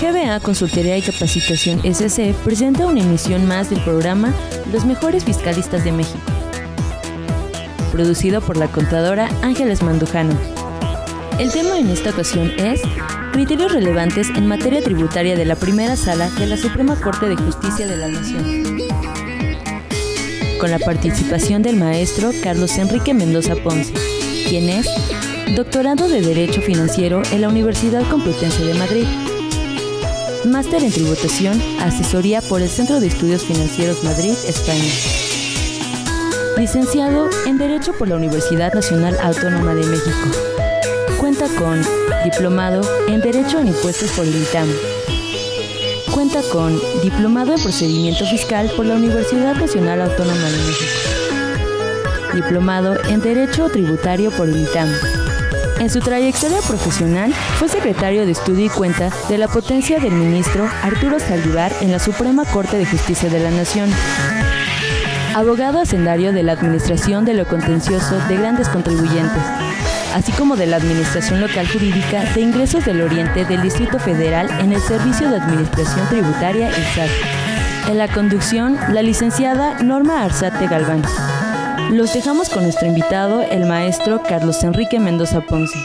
GBA Consultoría y Capacitación SC presenta una emisión más del programa Los Mejores Fiscalistas de México, producido por la contadora Ángeles Mandujano. El tema en esta ocasión es criterios relevantes en materia tributaria de la primera sala de la Suprema Corte de Justicia de la Nación, con la participación del maestro Carlos Enrique Mendoza Ponce, quien es doctorando de Derecho Financiero en la Universidad Complutense de Madrid, máster en Tributación, asesoría por el Centro de Estudios Financieros Madrid, España. Licenciado en Derecho por la Universidad Nacional Autónoma de México. Cuenta con diplomado en Derecho en Impuestos por el ITAM. Cuenta con diplomado en Procedimiento Fiscal por la Universidad Nacional Autónoma de México. Diplomado en Derecho Tributario por el ITAM. En su trayectoria profesional, fue secretario de Estudio y Cuenta de la potencia del ministro Arturo Saldívar en la Suprema Corte de Justicia de la Nación. Abogado hacendario de la Administración de lo Contencioso de Grandes Contribuyentes, así como de la Administración Local Jurídica de Ingresos del Oriente del Distrito Federal en el Servicio de Administración Tributaria, el SAT. En la conducción, la licenciada Norma Arzate Galván. Los dejamos con nuestro invitado, el maestro Carlos Enrique Mendoza Ponce.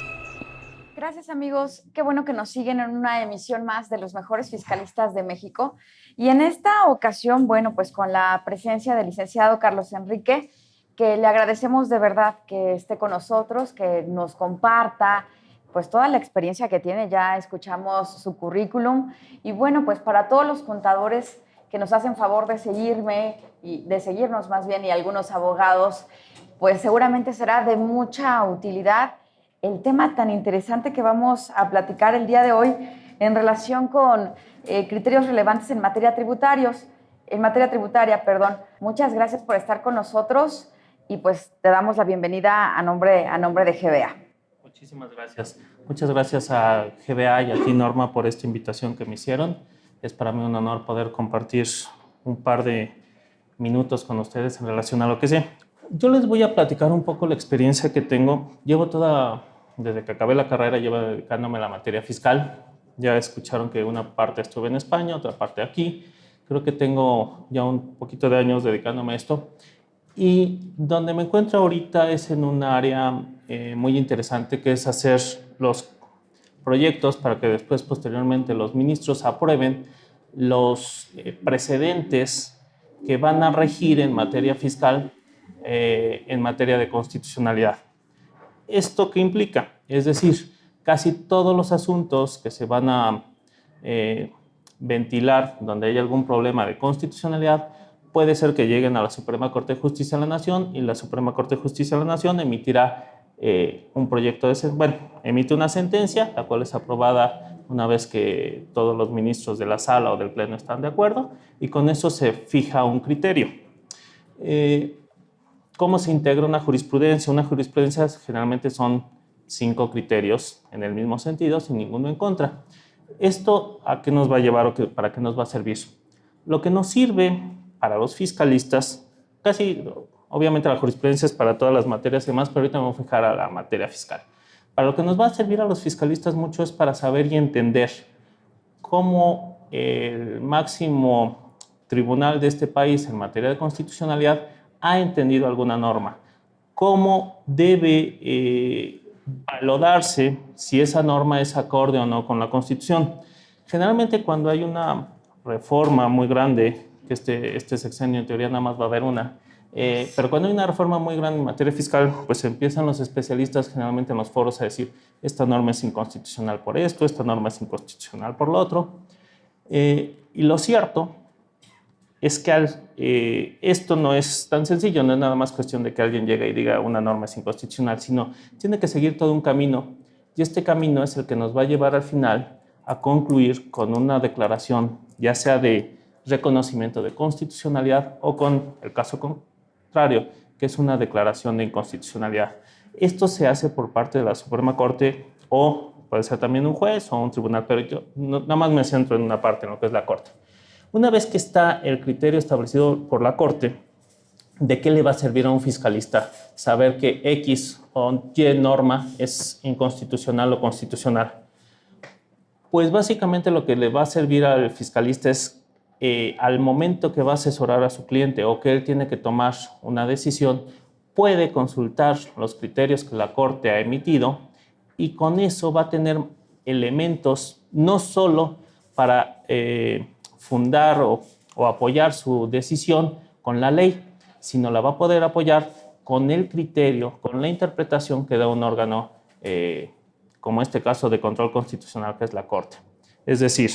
Gracias, amigos. Qué bueno que nos siguen en una emisión más de Los Mejores Fiscalistas de México. Y en esta ocasión, bueno, pues con la presencia del licenciado Carlos Enrique, que le agradecemos de verdad que esté con nosotros, que nos comparta pues toda la experiencia que tiene. Ya escuchamos su currículum. Y bueno, pues para todos los contadores que nos hacen favor de seguirnos más bien, y algunos abogados, pues seguramente será de mucha utilidad el tema tan interesante que vamos a platicar el día de hoy en relación con criterios relevantes en materia tributaria. Muchas gracias por estar con nosotros y pues te damos la bienvenida a nombre de GBA. Muchísimas gracias. Muchas gracias a GBA y a ti, Norma, por esta invitación que me hicieron. Es para mí un honor poder compartir un par de minutos con ustedes en relación a lo que sé. Yo les voy a platicar un poco la experiencia que tengo. Desde que acabé la carrera, llevo dedicándome a la materia fiscal. Ya escucharon que una parte estuve en España, otra parte aquí. Creo que tengo ya un poquito de años dedicándome a esto. Y donde me encuentro ahorita es en un área muy interesante, que es hacer los proyectos para que después, posteriormente, los ministros aprueben los precedentes que van a regir en materia fiscal, en materia de constitucionalidad. ¿Esto qué implica? Es decir, casi todos los asuntos que se van a ventilar donde hay algún problema de constitucionalidad, puede ser que lleguen a la Suprema Corte de Justicia de la Nación, y la Suprema Corte de Justicia de la Nación emitirá un proyecto emite una sentencia, la cual es aprobada una vez que todos los ministros de la sala o del pleno están de acuerdo, y con eso se fija un criterio. ¿Cómo se integra una jurisprudencia? Una jurisprudencia generalmente son 5 criterios en el mismo sentido, sin ninguno en contra. ¿Esto a qué nos va a llevar o para qué nos va a servir? Lo que nos sirve para los fiscalistas, obviamente la jurisprudencia es para todas las materias y demás, pero ahorita me voy a fijar a la materia fiscal. Para lo que nos va a servir a los fiscalistas mucho es para saber y entender cómo el máximo tribunal de este país en materia de constitucionalidad ha entendido alguna norma, cómo debe valorarse si esa norma es acorde o no con la Constitución. Generalmente cuando hay una reforma muy grande, que este sexenio en teoría nada más va a haber una, pero cuando hay una reforma muy grande en materia fiscal, pues empiezan los especialistas generalmente en los foros a decir: esta norma es inconstitucional por esto, esta norma es inconstitucional por lo otro. Y lo cierto es que esto no es tan sencillo, no es nada más cuestión de que alguien llegue y diga una norma es inconstitucional, sino tiene que seguir todo un camino, y este camino es el que nos va a llevar al final a concluir con una declaración, ya sea de reconocimiento de constitucionalidad o con el caso contrario, que es una declaración de inconstitucionalidad. Esto se hace por parte de la Suprema Corte, o puede ser también un juez o un tribunal, pero yo nada más me centro en una parte, en lo que es la Corte. Una vez que está el criterio establecido por la Corte, ¿de qué le va a servir a un fiscalista saber que X o Y norma es inconstitucional o constitucional? Pues básicamente lo que le va a servir al fiscalista es al momento que va a asesorar a su cliente o que él tiene que tomar una decisión, puede consultar los criterios que la Corte ha emitido y con eso va a tener elementos no solo para fundar o apoyar su decisión con la ley, sino la va a poder apoyar con el criterio, con la interpretación que da un órgano, como este caso de control constitucional que es la Corte. Es decir,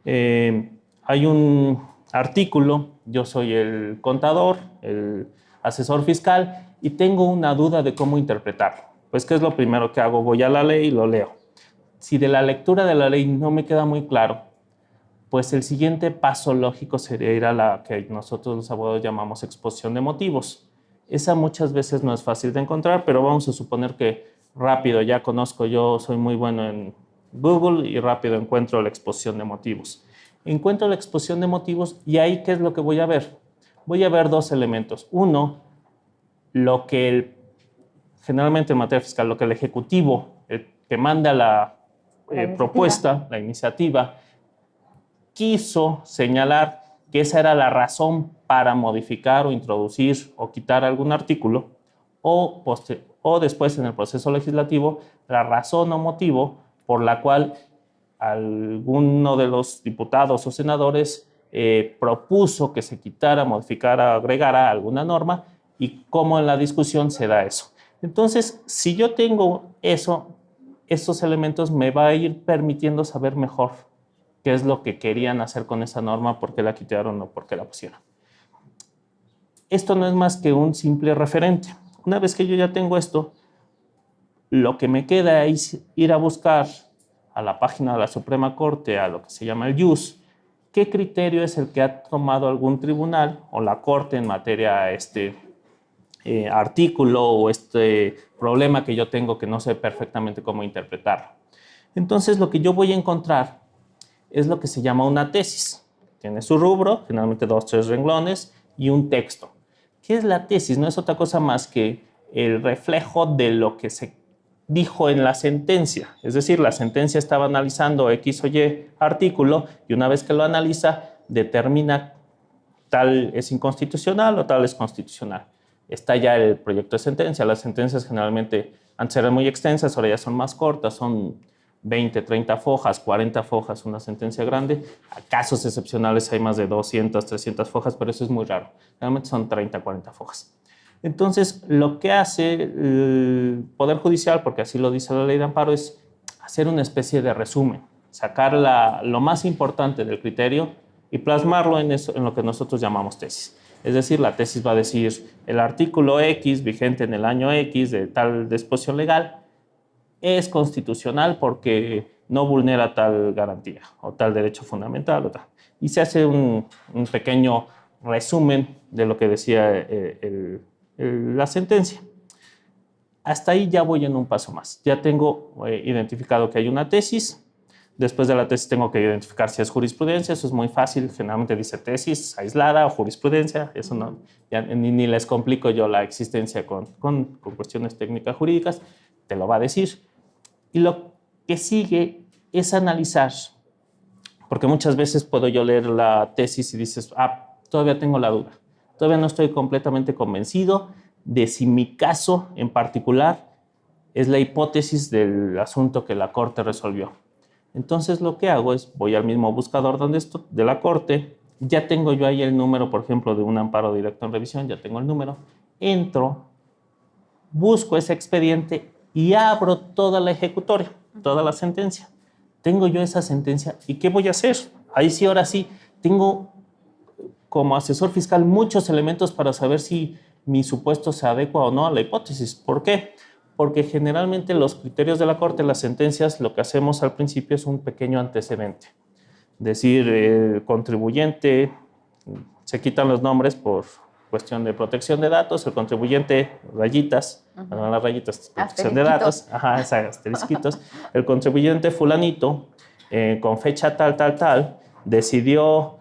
hay un artículo, yo soy el contador, el asesor fiscal, y tengo una duda de cómo interpretarlo. Pues, ¿qué es lo primero que hago? Voy a la ley y lo leo. Si de la lectura de la ley no me queda muy claro, pues el siguiente paso lógico sería ir a la que nosotros los abogados llamamos exposición de motivos. Esa muchas veces no es fácil de encontrar, pero vamos a suponer que rápido ya conozco, yo soy muy bueno en Google y rápido encuentro la exposición de motivos. Encuentro la exposición de motivos y ahí, ¿qué es lo que voy a ver? Voy a ver dos elementos. Uno, lo que generalmente en materia fiscal, lo que el ejecutivo, el que manda la propuesta, la iniciativa, quiso señalar que esa era la razón para modificar o introducir o quitar algún artículo, o después en el proceso legislativo, la razón o motivo por la cual alguno de los diputados o senadores propuso que se quitara, modificara, agregara alguna norma y cómo en la discusión se da eso. Entonces, si yo tengo esos elementos me va a ir permitiendo saber mejor qué es lo que querían hacer con esa norma, por qué la quitaron o por qué la pusieron. Esto no es más que un simple referente. Una vez que yo ya tengo esto, lo que me queda es ir a buscar a la página de la Suprema Corte, a lo que se llama el JUS, qué criterio es el que ha tomado algún tribunal o la Corte en materia artículo o este problema que yo tengo que no sé perfectamente cómo interpretarlo. Entonces, lo que yo voy a encontrar es lo que se llama una tesis. Tiene su rubro, generalmente 2 o 3 renglones, y un texto. ¿Qué es la tesis? No es otra cosa más que el reflejo de lo que se dijo en la sentencia. Es decir, la sentencia estaba analizando X o Y artículo y una vez que lo analiza, determina tal es inconstitucional o tal es constitucional. Está ya el proyecto de sentencia. Las sentencias generalmente antes eran muy extensas, ahora ya son más cortas, son 20, 30 fojas, 40 fojas, una sentencia grande. A casos excepcionales hay más de 200, 300 fojas, pero eso es muy raro. Realmente son 30, 40 fojas. Entonces, lo que hace el Poder Judicial, porque así lo dice la ley de amparo, es hacer una especie de resumen, sacar lo más importante del criterio y plasmarlo en lo que nosotros llamamos tesis. Es decir, la tesis va a decir el artículo X vigente en el año X de tal disposición legal es constitucional porque no vulnera tal garantía o tal derecho fundamental o tal. Y se hace un pequeño resumen de lo que decía la sentencia. Hasta ahí ya voy en un paso más. Ya tengo identificado que hay una tesis. Después de la tesis tengo que identificar si es jurisprudencia. Eso es muy fácil. Generalmente dice tesis aislada o jurisprudencia. Eso no, ya ni les complico yo la existencia con cuestiones técnicas jurídicas. Te lo va a decir. Y lo que sigue es analizar, porque muchas veces puedo yo leer la tesis y dices, todavía tengo la duda, todavía no estoy completamente convencido de si mi caso en particular es la hipótesis del asunto que la Corte resolvió. Entonces lo que hago es, voy al mismo buscador de la Corte, ya tengo yo ahí el número, por ejemplo, de un amparo directo en revisión, ya tengo el número, entro, busco ese expediente y abro toda la ejecutoria, toda la sentencia. Tengo yo esa sentencia y ¿qué voy a hacer? Ahí sí, ahora sí, tengo como asesor fiscal muchos elementos para saber si mi supuesto se adecua o no a la hipótesis. ¿Por qué? Porque generalmente los criterios de la Corte, las sentencias, lo que hacemos al principio es un pequeño antecedente. Decir, el contribuyente, se quitan los nombres por cuestión de protección de datos, el contribuyente, rayitas, no las rayitas, protección de datos, asterisquitos, el contribuyente fulanito, con fecha tal, decidió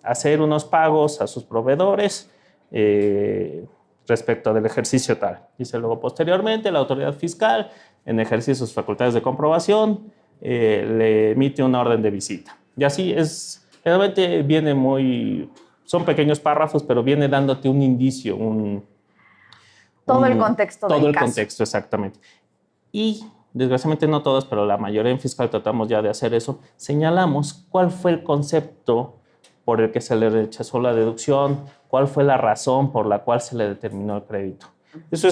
hacer unos pagos a sus proveedores respecto del ejercicio tal. Dice luego, posteriormente, la autoridad fiscal, en ejercicio de sus facultades de comprobación, le emite una orden de visita. Y así es, realmente son pequeños párrafos, pero viene dándote un indicio, todo el contexto del caso. Todo el contexto, exactamente. Y desgraciadamente no todas, pero la mayoría en fiscal tratamos ya de hacer eso. Señalamos cuál fue el concepto por el que se le rechazó la deducción, cuál fue la razón por la cual se le determinó el crédito. Eso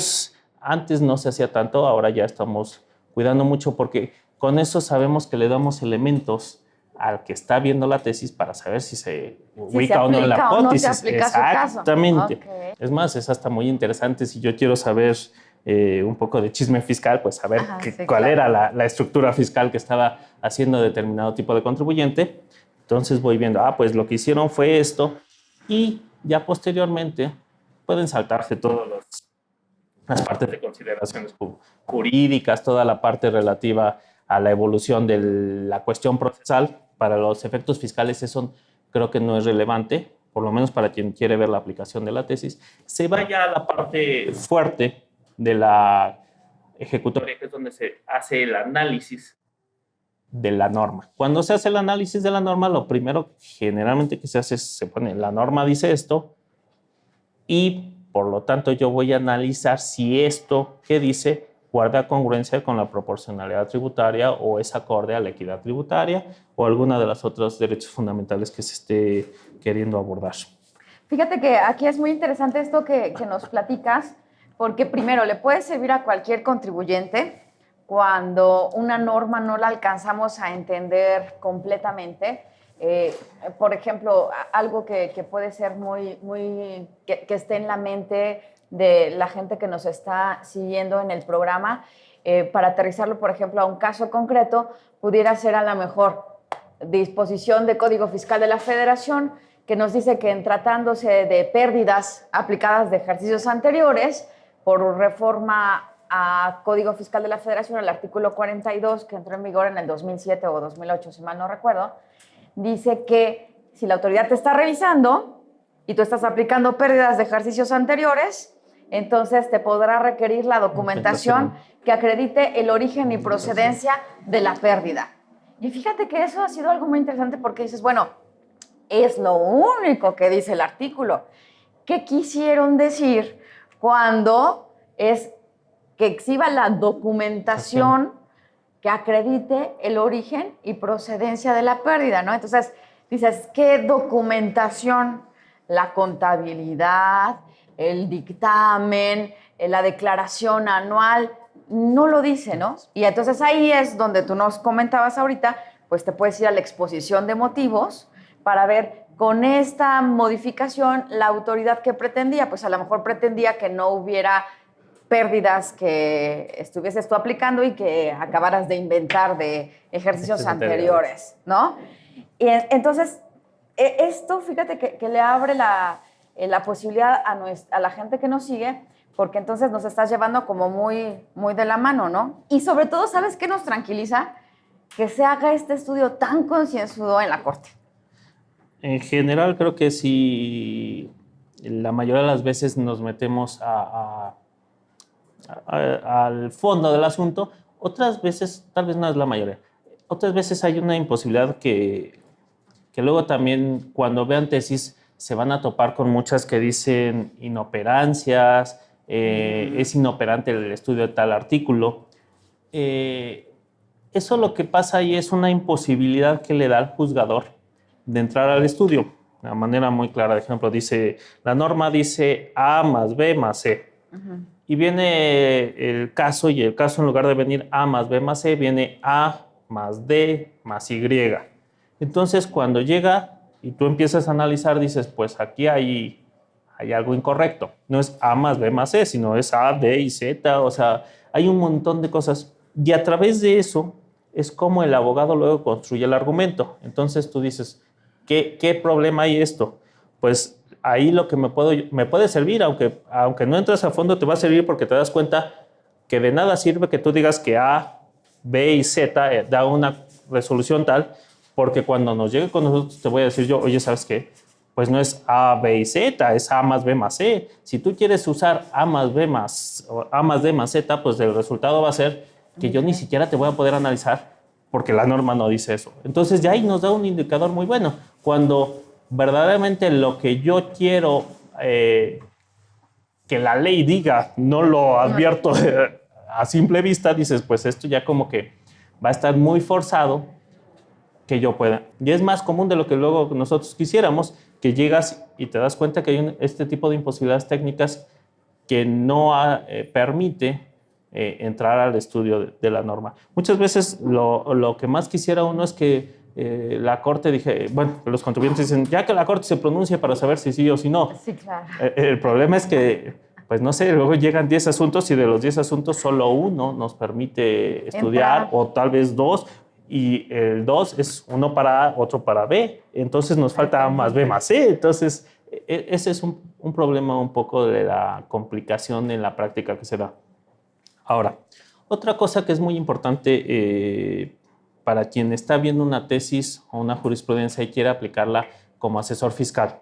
antes no se hacía tanto, ahora ya estamos cuidando mucho porque con eso sabemos que le damos elementos al que está viendo la tesis para saber si se ubica o no en la hipótesis. No se aplica Exactamente. Su caso. Okay. Es más, es hasta muy interesante. Si yo quiero saber un poco de chisme fiscal, pues saber cuál era la estructura fiscal que estaba haciendo determinado tipo de contribuyente. Entonces voy viendo, pues lo que hicieron fue esto, y ya posteriormente pueden saltarse todas las partes de consideraciones jurídicas, toda la parte relativa a la evolución de la cuestión procesal. Para los efectos fiscales eso creo que no es relevante, por lo menos para quien quiere ver la aplicación de la tesis. Se vaya a la parte fuerte de la ejecutoria, que es donde se hace el análisis de la norma. Cuando se hace el análisis de la norma, lo primero generalmente que se hace es se pone, la norma dice esto, y por lo tanto yo voy a analizar si esto que dice guarda congruencia con la proporcionalidad tributaria o es acorde a la equidad tributaria o alguna de las otros derechos fundamentales que se esté queriendo abordar. Fíjate que aquí es muy interesante esto que nos platicas, porque primero le puede servir a cualquier contribuyente cuando una norma no la alcanzamos a entender completamente. Por ejemplo, algo que puede ser que esté en la mente de la gente que nos está siguiendo en el programa, para aterrizarlo, por ejemplo, a un caso concreto, pudiera ser a lo mejor disposición de Código Fiscal de la Federación que nos dice que en tratándose de pérdidas aplicadas de ejercicios anteriores, por reforma a Código Fiscal de la Federación, el artículo 42, que entró en vigor en el 2007 o 2008, si mal no recuerdo, dice que si la autoridad te está revisando y tú estás aplicando pérdidas de ejercicios anteriores, entonces te podrá requerir la documentación que acredite el origen y procedencia de la pérdida. Y fíjate que eso ha sido algo muy interesante porque dices, bueno, es lo único que dice el artículo. ¿Qué quisieron decir cuando es que exhiba la documentación que acredite el origen y procedencia de la pérdida, ¿no? Entonces, dices, ¿qué documentación? La contabilidad, el dictamen, la declaración anual, no lo dice, ¿no? Y entonces ahí es donde tú nos comentabas ahorita, pues te puedes ir a la exposición de motivos para ver con esta modificación la autoridad que pretendía, pues a lo mejor pretendía que no hubiera pérdidas que estuvieses tú aplicando y que acabaras de inventar de ejercicios anteriores, ¿no? Y entonces, esto, fíjate que le abre la posibilidad a la gente que nos sigue, porque entonces nos estás llevando como muy de la mano, ¿no? Y sobre todo, ¿sabes qué nos tranquiliza? Que se haga este estudio tan concienzudo en la Corte. En general, creo que sí, la mayoría de las veces nos metemos al fondo del asunto. Otras veces, tal vez no es la mayoría, otras veces hay una imposibilidad que luego también cuando vean tesis se van a topar con muchas que dicen inoperancias, es inoperante el estudio de tal artículo. Eso lo que pasa ahí es una imposibilidad que le da al juzgador de entrar al estudio. De una manera muy clara, de ejemplo, la norma dice A más B más C. Y viene el caso, y el caso en lugar de venir A más B más C, viene A más D más Y. Entonces, cuando llega y tú empiezas a analizar, dices, pues aquí hay algo incorrecto. No es A más B más C, sino es A, D y Z. O sea, hay un montón de cosas. Y a través de eso es como el abogado luego construye el argumento. Entonces tú dices, ¿qué problema hay esto? Pues ahí lo que me puede servir, aunque no entres a fondo, te va a servir porque te das cuenta que de nada sirve que tú digas que A, B y Z da una resolución tal, porque cuando nos llegue con nosotros te voy a decir yo, oye, ¿sabes qué? Pues no es A, B y Z, es A más B más C. Si tú quieres usar A más B más o A más D más Z, pues el resultado va a ser que yo ni siquiera te voy a poder analizar porque la norma no dice eso. Entonces ya ahí nos da un indicador muy bueno. Cuando verdaderamente lo que yo quiero que la ley diga, no lo advierto a simple vista, dices, pues esto ya como que va a estar muy forzado que yo pueda. Y es más común de lo que luego nosotros quisiéramos, que llegas y te das cuenta que hay este tipo de imposibilidades técnicas que no permite entrar al estudio de la norma. Muchas veces lo que más quisiera uno es que la Corte los contribuyentes dicen, ya que la Corte se pronuncie para saber si sí o si no. Sí, claro. El problema es que, pues no sé, luego llegan 10 asuntos y de los 10 asuntos solo uno nos permite estudiar, o tal vez 2, y el 2 es uno para A, otro para B. Entonces nos falta A más B más C. Entonces, ese es un problema un poco de la complicación en la práctica que se da. Ahora, otra cosa que es muy importante para quien está viendo una tesis o una jurisprudencia y quiere aplicarla como asesor fiscal.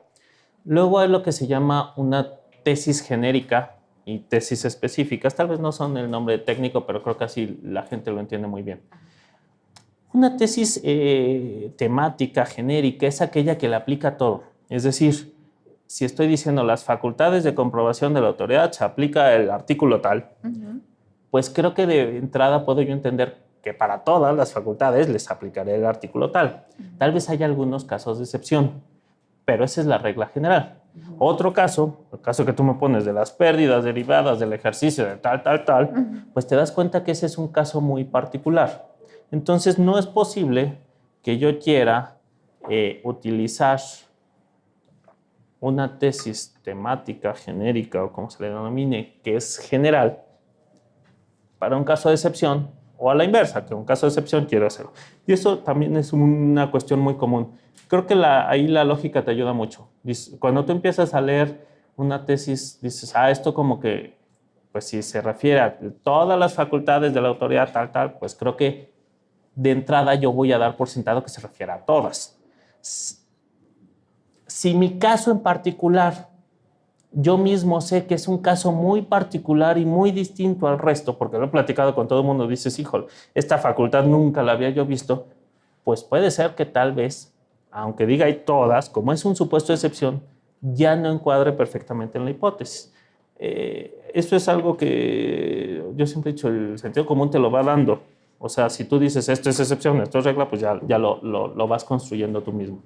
Luego hay lo que se llama una tesis genérica y tesis específicas. Tal vez no son el nombre técnico, pero creo que así la gente lo entiende muy bien. Una tesis temática genérica es aquella que le aplica a todo. Es decir, si estoy diciendo las facultades de comprobación de la autoridad, se aplica el artículo tal, pues creo que de entrada puedo yo entender que para todas las facultades les aplicaré el artículo tal. Tal vez haya algunos casos de excepción, pero esa es la regla general. Otro caso, el caso que tú me pones de las pérdidas derivadas del ejercicio de tal, pues te das cuenta que ese es un caso muy particular. Entonces no es posible que yo quiera utilizar una tesis temática genérica o como se le denomine, que es general, para un caso de excepción, o a la inversa, que un caso de excepción quiero hacerlo. Y eso también es una cuestión muy común. Creo que ahí la lógica te ayuda mucho. Cuando tú empiezas a leer una tesis, dices, esto como que, pues si se refiere a todas las facultades de la autoridad tal, pues creo que de entrada yo voy a dar por sentado que se refiere a todas. Si mi caso en particular, yo mismo sé que es un caso muy particular y muy distinto al resto, porque lo he platicado con todo el mundo, dices, híjole, esta facultad nunca la había yo visto, pues puede ser que tal vez, aunque diga hay todas, como es un supuesto de excepción, ya no encuadre perfectamente en la hipótesis. Eso es algo que yo siempre he dicho, el sentido común te lo va dando. O sea, si tú dices esto es excepción, esto es regla, pues ya lo vas construyendo tú mismo.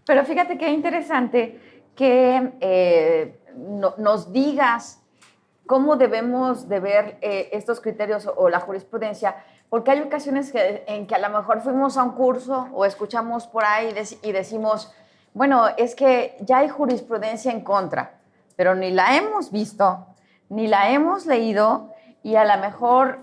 Pero fíjate qué interesante que nos digas cómo debemos de ver estos criterios o la jurisprudencia, porque hay ocasiones en que a lo mejor fuimos a un curso o escuchamos por ahí y decimos, bueno, es que ya hay jurisprudencia en contra, pero ni la hemos visto, ni la hemos leído, y a lo mejor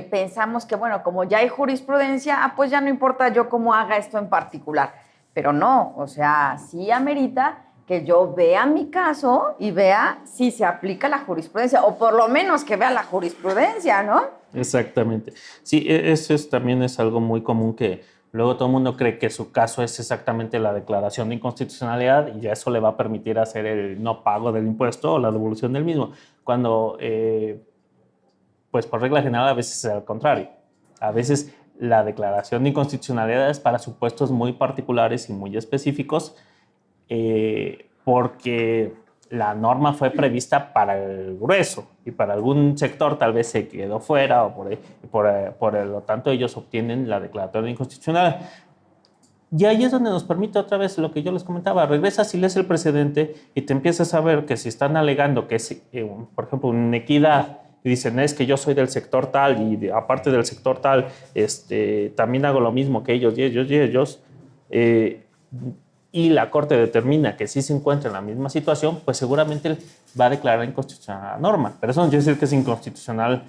pensamos que, bueno, como ya hay jurisprudencia, pues ya no importa yo cómo haga esto en particular. Pero no, o sea, sí amerita que yo vea mi caso y vea si se aplica la jurisprudencia, o por lo menos que vea la jurisprudencia, ¿no? Exactamente. Sí, eso también es algo muy común, que luego todo el mundo cree que su caso es exactamente la declaración de inconstitucionalidad y ya eso le va a permitir hacer el no pago del impuesto o la devolución del mismo, cuando, pues por regla general, a veces es al contrario. A veces la declaración de inconstitucionalidad es para supuestos muy particulares y muy específicos, porque la norma fue prevista para el grueso y para algún sector tal vez se quedó fuera, o por lo tanto ellos obtienen la declaratoria de inconstitucionalidad. Y ahí es donde nos permite otra vez lo que yo les comentaba, regresas y lees el precedente y te empiezas a ver que si están alegando que es, por ejemplo, una inequidad, y dicen, es que yo soy del sector tal y aparte del sector tal, también hago lo mismo que ellos y ellos, y la Corte determina que sí se encuentra en la misma situación, pues seguramente va a declarar inconstitucional la norma. Pero eso no quiere decir que es inconstitucional,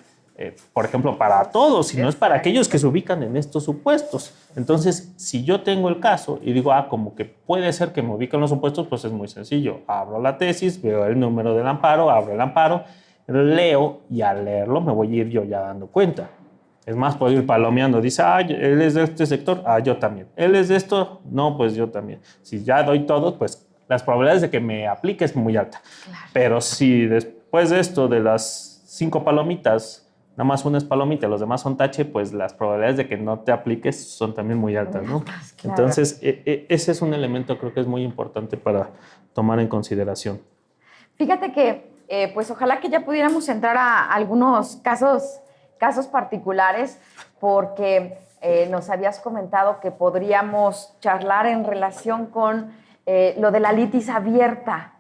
por ejemplo, para todos, sino es para aquellos que se ubican en estos supuestos. Entonces, si yo tengo el caso y digo, como que puede ser que me ubiquen los supuestos, pues es muy sencillo. Abro la tesis, veo el número del amparo, abro el amparo, leo, y al leerlo me voy a ir yo ya dando cuenta. Es más, puedo ir palomeando. Dice, él es de este sector, yo también. Él es de esto, no, pues yo también. Si ya doy todo, pues las probabilidades de que me aplique es muy alta. Claro. Pero si después de esto, de las 5 palomitas, nada más una es palomita y los demás son tache, pues las probabilidades de que no te apliques son también muy altas, ¿no? Claro. Entonces, ese es un elemento, creo que es muy importante para tomar en consideración. Fíjate que, pues ojalá que ya pudiéramos entrar a algunos casos particulares, porque nos habías comentado que podríamos charlar en relación con lo de la litis abierta,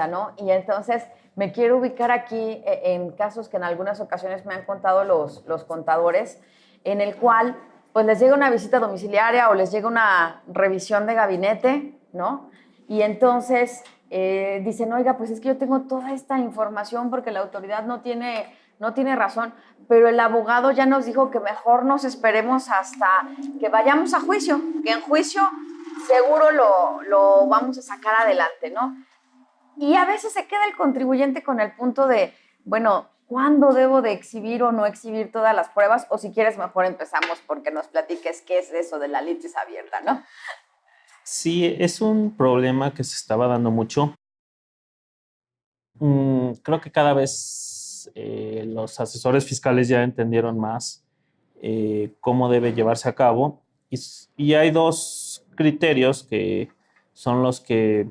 ¿no? Y entonces me quiero ubicar aquí en casos que en algunas ocasiones me han contado los contadores, en el cual pues les llega una visita domiciliaria o les llega una revisión de gabinete, ¿no? Y entonces dicen, oiga, pues es que yo tengo toda esta información porque la autoridad no tiene razón, pero el abogado ya nos dijo que mejor nos esperemos hasta que vayamos a juicio, que en juicio seguro lo vamos a sacar adelante, ¿no? Y a veces se queda el contribuyente con el punto de, bueno, ¿cuándo debo de exhibir o no exhibir todas las pruebas? O si quieres, mejor empezamos porque nos platiques qué es eso de la litis abierta, ¿no? Sí, es un problema que se estaba dando mucho. Creo que cada vez los asesores fiscales ya entendieron más cómo debe llevarse a cabo. Y hay dos criterios que son los que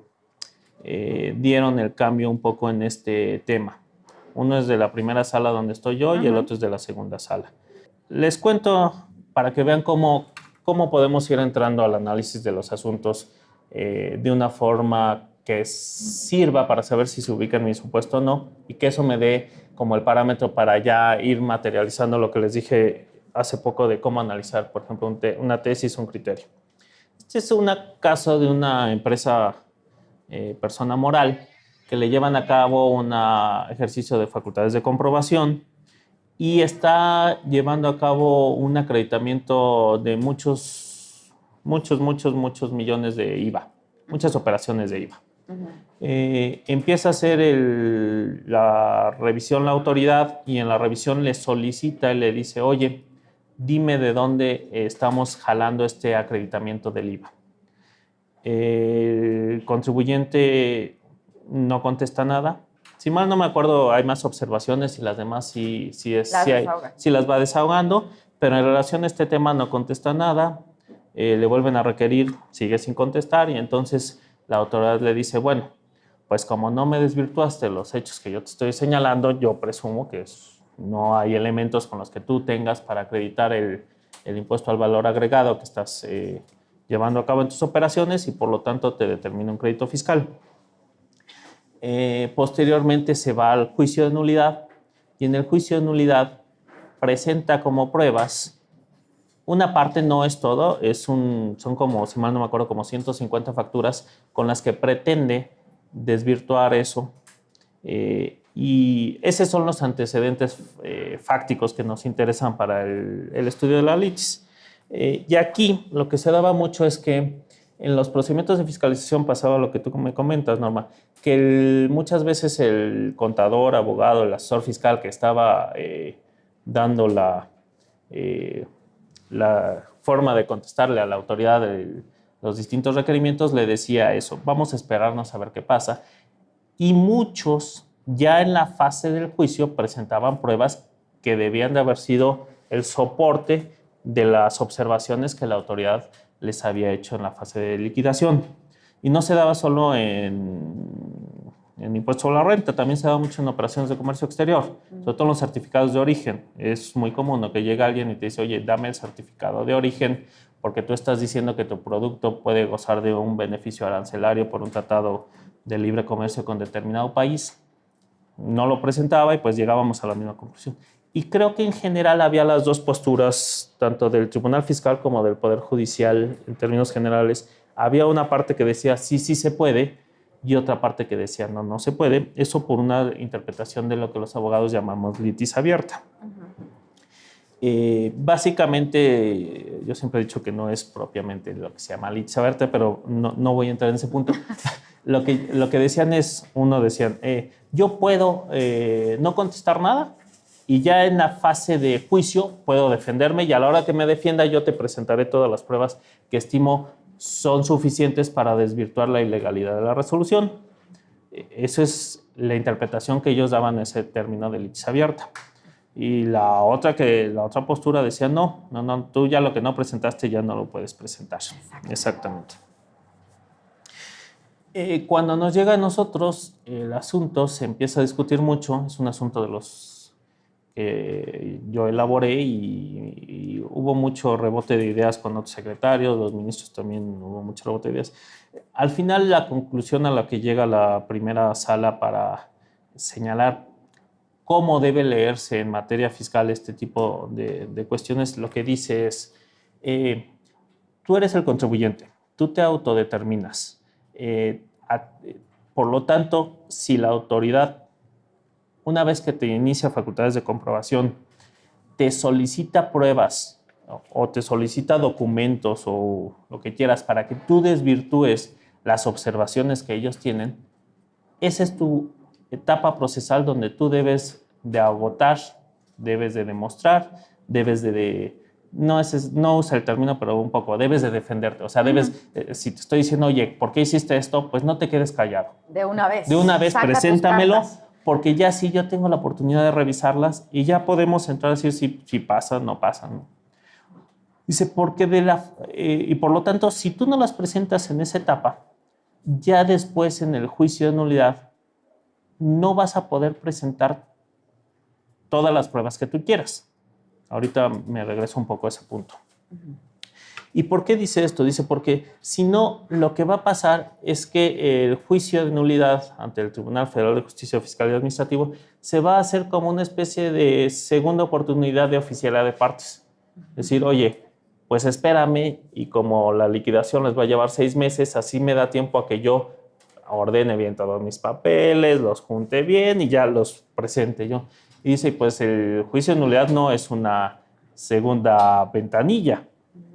dieron el cambio un poco en este tema. Uno es de la primera sala donde estoy yo y el otro es de la segunda sala. Les cuento para que vean cómo podemos ir entrando al análisis de los asuntos de una forma que sirva para saber si se ubica en mi supuesto o no, y que eso me dé como el parámetro para ya ir materializando lo que les dije hace poco de cómo analizar, por ejemplo, una tesis o un criterio. Este es un caso de una empresa persona moral que le llevan a cabo un ejercicio de facultades de comprobación y está llevando a cabo un acreditamiento de muchos millones de IVA, muchas operaciones de IVA. Empieza a hacer la revisión la autoridad y en la revisión le solicita y le dice, oye, dime de dónde estamos jalando este acreditamiento del IVA. El contribuyente no contesta nada. Si mal no me acuerdo, hay más observaciones y las demás sí las va desahogando, pero en relación a este tema no contesta nada. Le vuelven a requerir, sigue sin contestar y entonces la autoridad le dice, bueno, pues como no me desvirtuaste los hechos que yo te estoy señalando, yo presumo que no hay elementos con los que tú tengas para acreditar el impuesto al valor agregado que estás llevando a cabo en tus operaciones y por lo tanto te determina un crédito fiscal. Posteriormente se va al juicio de nulidad y en el juicio de nulidad presenta como pruebas. Una parte no es todo, son como, si mal no me acuerdo, como 150 facturas con las que pretende desvirtuar eso. Y esos son los antecedentes fácticos que nos interesan para el estudio de la litis. Y aquí lo que se daba mucho es que en los procedimientos de fiscalización pasaba lo que tú me comentas, Norma, que muchas veces el contador, abogado, el asesor fiscal que estaba dando la forma de contestarle a la autoridad de los distintos requerimientos le decía eso, vamos a esperarnos a ver qué pasa. Y muchos ya en la fase del juicio presentaban pruebas que debían de haber sido el soporte de las observaciones que la autoridad les había hecho en la fase de liquidación. Y no se daba solo en impuesto sobre la renta, también se daba mucho en operaciones de comercio exterior, sobre todo en los certificados de origen. Es muy común, ¿no?, que llega alguien y te dice, oye, dame el certificado de origen porque tú estás diciendo que tu producto puede gozar de un beneficio arancelario por un tratado de libre comercio con determinado país. No lo presentaba y pues llegábamos a la misma conclusión. Y creo que en general había las dos posturas, tanto del Tribunal Fiscal como del Poder Judicial, en términos generales. Había una parte que decía sí se puede y otra parte que decía no se puede. Eso por una interpretación de lo que los abogados llamamos litis abierta. Básicamente, yo siempre he dicho que no es propiamente lo que se llama litis abierta, pero no voy a entrar en ese punto. Lo que decían es, decían, yo puedo no contestar nada, y ya en la fase de juicio puedo defenderme y a la hora que me defienda yo te presentaré todas las pruebas que estimo son suficientes para desvirtuar la ilegalidad de la resolución. Esa es la interpretación que ellos daban a ese término de litis abierta. Y la otra postura decía, no, tú ya lo que no presentaste ya no lo puedes presentar. Exactamente. Cuando nos llega a nosotros el asunto, se empieza a discutir mucho, es un asunto de los que yo elaboré y hubo mucho rebote de ideas con otros secretarios, los ministros también hubo mucho rebote de ideas. Al final, la conclusión a la que llega la primera sala para señalar cómo debe leerse en materia fiscal este tipo de cuestiones, lo que dice es, tú eres el contribuyente, tú te autodeterminas. Por lo tanto, si la autoridad, una vez que te inicia facultades de comprobación, te solicita pruebas o te solicita documentos o lo que quieras para que tú desvirtúes las observaciones que ellos tienen, esa es tu etapa procesal donde tú debes de agotar, debes de demostrar, debes no usa el término, pero un poco, debes de defenderte. O sea, si te estoy diciendo, oye, ¿por qué hiciste esto? Pues no te quedes callado. De una vez. De una vez, saca preséntamelo, porque ya sí yo tengo la oportunidad de revisarlas y ya podemos entrar a decir si pasa, no pasa, ¿no? Dice, y por lo tanto, si tú no las presentas en esa etapa, ya después en el juicio de nulidad, no vas a poder presentar todas las pruebas que tú quieras. Ahorita me regreso un poco a ese punto. ¿Y por qué dice esto? Dice porque si no, lo que va a pasar es que el juicio de nulidad ante el Tribunal Federal de Justicia Fiscal y Administrativo se va a hacer como una especie de segunda oportunidad de oficialidad de partes. Es decir, oye, pues espérame y como la liquidación les va a llevar 6 meses, así me da tiempo a que yo ordene bien todos mis papeles, los junte bien y ya los presente yo. Y dice, pues el juicio de nulidad no es una segunda ventanilla.